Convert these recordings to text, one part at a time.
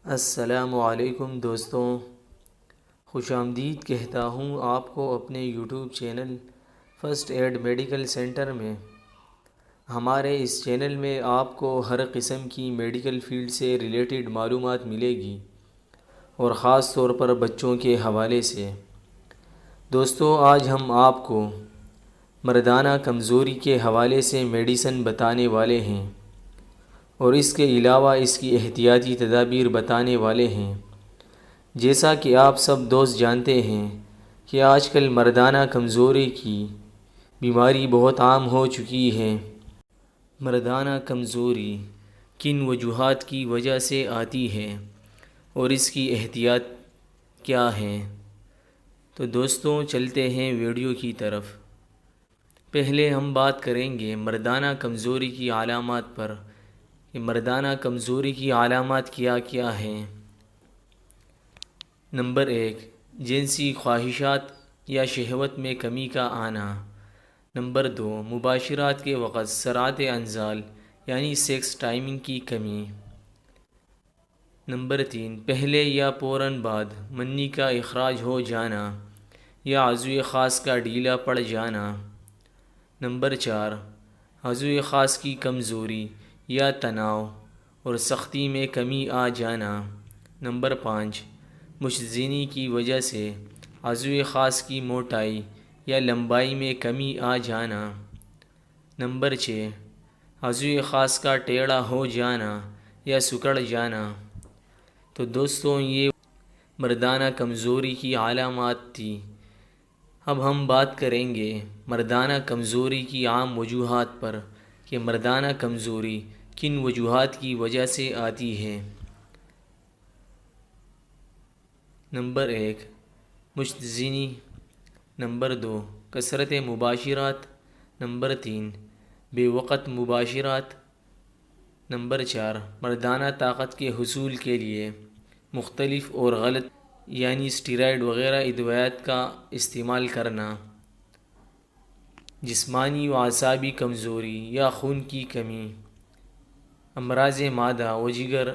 السلام علیکم دوستوں، خوش آمدید کہتا ہوں آپ کو اپنے YouTube channel first aid medical centre میں۔ ہمارے اس چینل میں آپ کو ہر قسم کی میڈیکل فیلڈ سے ریلیٹڈ معلومات ملے گی، اور خاص طور پر بچوں کے حوالے سے۔ دوستوں، آج ہم آپ کو مردانہ کمزوری کے حوالے سے میڈیسن بتانے والے ہیں، اور اس کے علاوہ اس کی احتیاطی تدابیر بتانے والے ہیں۔ جیسا کہ آپ سب دوست جانتے ہیں کہ آج کل مردانہ کمزوری کی بیماری بہت عام ہو چکی ہے۔ مردانہ کمزوری کن وجوہات کی وجہ سے آتی ہے اور اس کی احتیاط کیا ہیں؟ تو دوستوں، چلتے ہیں ویڈیو کی طرف۔ پہلے ہم بات کریں گے مردانہ کمزوری کی علامات پر کہ مردانہ کمزوری کی علامات کیا کیا ہیں۔ نمبر 1، جنسی خواہشات یا شہوت میں کمی کا آنا۔ نمبر 2، مباشرات کے وقت سرعت انزال یعنی سیکس ٹائمنگ کی کمی۔ نمبر 3، پہلے یا فوراً بعد منی کا اخراج ہو جانا یا عضو خاص کا ڈھیلا پڑ جانا۔ نمبر 4، عضو خاص کی کمزوری یا تناؤ اور سختی میں کمی آ جانا۔ نمبر 5، مشتزنی کی وجہ سے عضو خاص کی موٹائی یا لمبائی میں کمی آ جانا۔ نمبر 6، عضو خاص کا ٹیڑھا ہو جانا یا سکڑ جانا۔ تو دوستوں، یہ مردانہ کمزوری کی علامات تھی۔ اب ہم بات کریں گے مردانہ کمزوری کی عام وجوہات پر کہ مردانہ کمزوری کن وجوہات کی وجہ سے آتی ہے۔ نمبر 1، مشتزنی۔ نمبر 2، کثرت مباشرات۔ نمبر 3، بے وقت مباشرات۔ نمبر 4، مردانہ طاقت کے حصول کے لیے مختلف اور غلط یعنی اسٹیرائڈ وغیرہ ادویات کا استعمال کرنا۔ جسمانی و اعصابی کمزوری یا خون کی کمی، امراض معدہ و جگر،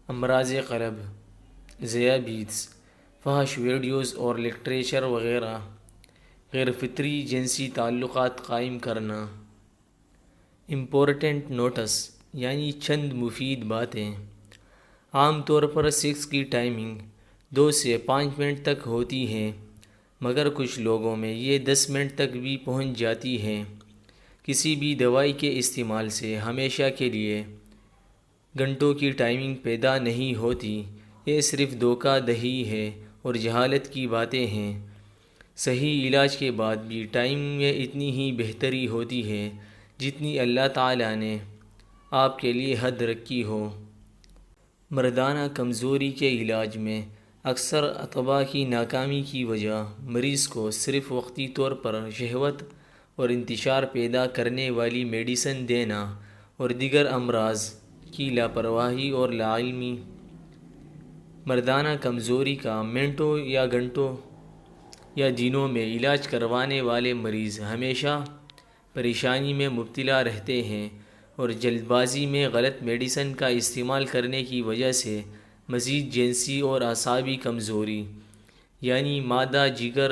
امراض قلب، ذیابیطس، فحش ویڈیوز اور لٹریچر وغیرہ، غیر فطری جنسی تعلقات قائم کرنا۔ امپورٹنٹ نوٹس یعنی چند مفید باتیں۔ عام طور پر سیکس کی ٹائمنگ 2 سے 5 منٹ تک ہوتی ہے، مگر کچھ لوگوں میں یہ 10 منٹ تک بھی پہنچ جاتی ہے۔ کسی بھی دوائی کے استعمال سے ہمیشہ کے لیے گھنٹوں کی ٹائمنگ پیدا نہیں ہوتی، یہ صرف دھوکہ دہی ہے اور جہالت کی باتیں ہیں۔ صحیح علاج کے بعد بھی ٹائمنگ میں اتنی ہی بہتری ہوتی ہے جتنی اللہ تعالیٰ نے آپ کے لیے حد رکھی ہو۔ مردانہ کمزوری کے علاج میں اکثر اطباء کی ناکامی کی وجہ مریض کو صرف وقتی طور پر شہوت اور انتشار پیدا کرنے والی میڈیسن دینا اور دیگر امراض کی لاپرواہی اور لاعلمی۔ مردانہ کمزوری کا منٹوں یا گھنٹوں یا دنوں میں علاج کروانے والے مریض ہمیشہ پریشانی میں مبتلا رہتے ہیں، اور جلد بازی میں غلط میڈیسن کا استعمال کرنے کی وجہ سے مزید جنسی اور اعصابی کمزوری یعنی معدہ، جگر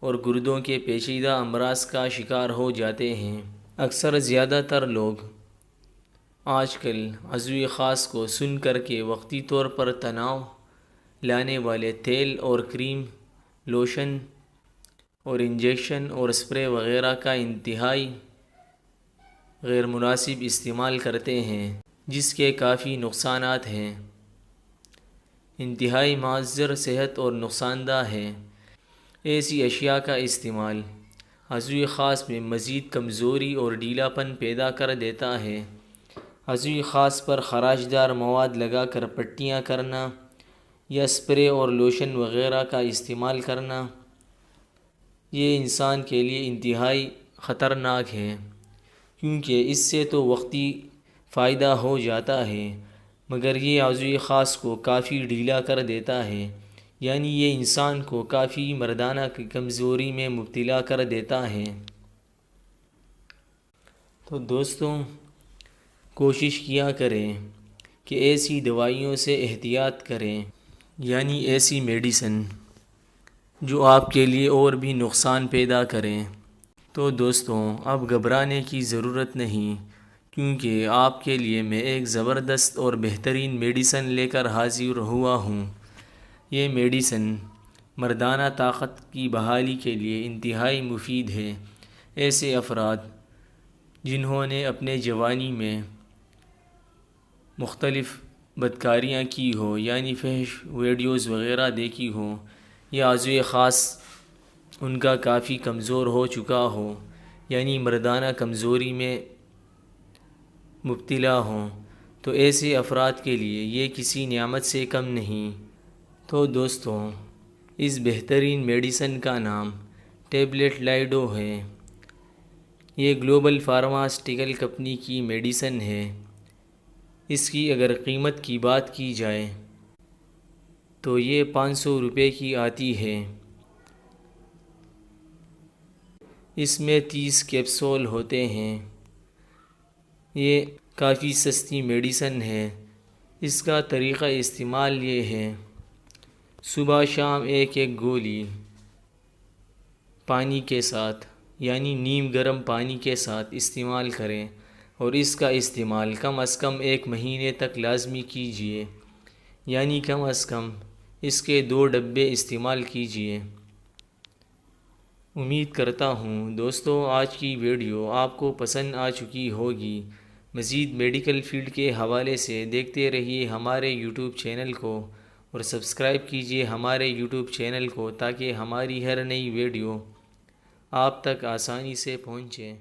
اور گردوں کے پیچیدہ امراض کا شکار ہو جاتے ہیں۔ اکثر زیادہ تر لوگ آج کل عضو خاص کو سن کر کے وقتی طور پر تناؤ لانے والے تیل اور کریم، لوشن اور انجیکشن اور اسپرے وغیرہ کا انتہائی غیر مناسب استعمال کرتے ہیں، جس کے کافی نقصانات ہیں، انتہائی مضر صحت اور نقصان دہ ہے۔ ایسی اشیاء کا استعمال عضو خاص میں مزید کمزوری اور ڈھیلا پن پیدا کر دیتا ہے۔ عضو خاص پر خراش دار مواد لگا کر پٹیاں کرنا یا اسپرے اور لوشن وغیرہ کا استعمال کرنا، یہ انسان کے لیے انتہائی خطرناک ہے، کیونکہ اس سے تو وقتی فائدہ ہو جاتا ہے، مگر یہ عضو خاص کو کافی ڈھیلا کر دیتا ہے، یعنی یہ انسان کو کافی مردانہ کی کمزوری میں مبتلا کر دیتا ہے۔ تو دوستوں، کوشش کیا کریں کہ ایسی دوائیوں سے احتیاط کریں، یعنی ایسی میڈیسن جو آپ کے لیے اور بھی نقصان پیدا کریں۔ تو دوستوں، اب گھبرانے کی ضرورت نہیں، کیونکہ آپ کے لیے میں ایک زبردست اور بہترین میڈیسن لے کر حاضر ہوا ہوں۔ یہ میڈیسن مردانہ طاقت کی بحالی کے لیے انتہائی مفید ہے۔ ایسے افراد جنہوں نے اپنے جوانی میں مختلف بدکاریاں کی ہو، یعنی فحش ویڈیوز وغیرہ دیکھی ہوں، یا عضو خاص ان کا کافی کمزور ہو چکا ہو، یعنی مردانہ کمزوری میں مبتلا ہوں، تو ایسے افراد کے لیے یہ کسی نعمت سے کم نہیں۔ تو دوستوں، اس بہترین میڈیسن کا نام ٹیبلٹ لائڈو ہے۔ یہ گلوبل فارماسٹیکل کمپنی کی میڈیسن ہے۔ اس کی اگر قیمت کی بات کی جائے تو یہ 500 روپے کی آتی ہے۔ اس میں 30 کیپسول ہوتے ہیں۔ یہ کافی سستی میڈیسن ہے۔ اس کا طریقہ استعمال یہ ہے: صبح شام ایک گولی پانی کے ساتھ، یعنی نیم گرم پانی کے ساتھ استعمال کریں، اور اس کا استعمال کم از کم 1 مہینے تک لازمی کیجیے، یعنی کم از کم اس کے 2 ڈبے استعمال کیجیے۔ امید کرتا ہوں دوستو آج کی ویڈیو آپ کو پسند آ چکی ہوگی۔ مزید میڈیکل فیلڈ کے حوالے سے دیکھتے رہیے ہمارے یوٹیوب چینل کو، اور سبسکرائب کیجیے ہمارے یوٹیوب چینل کو، تاکہ ہماری ہر نئی ویڈیو آپ تک آسانی سے پہنچے۔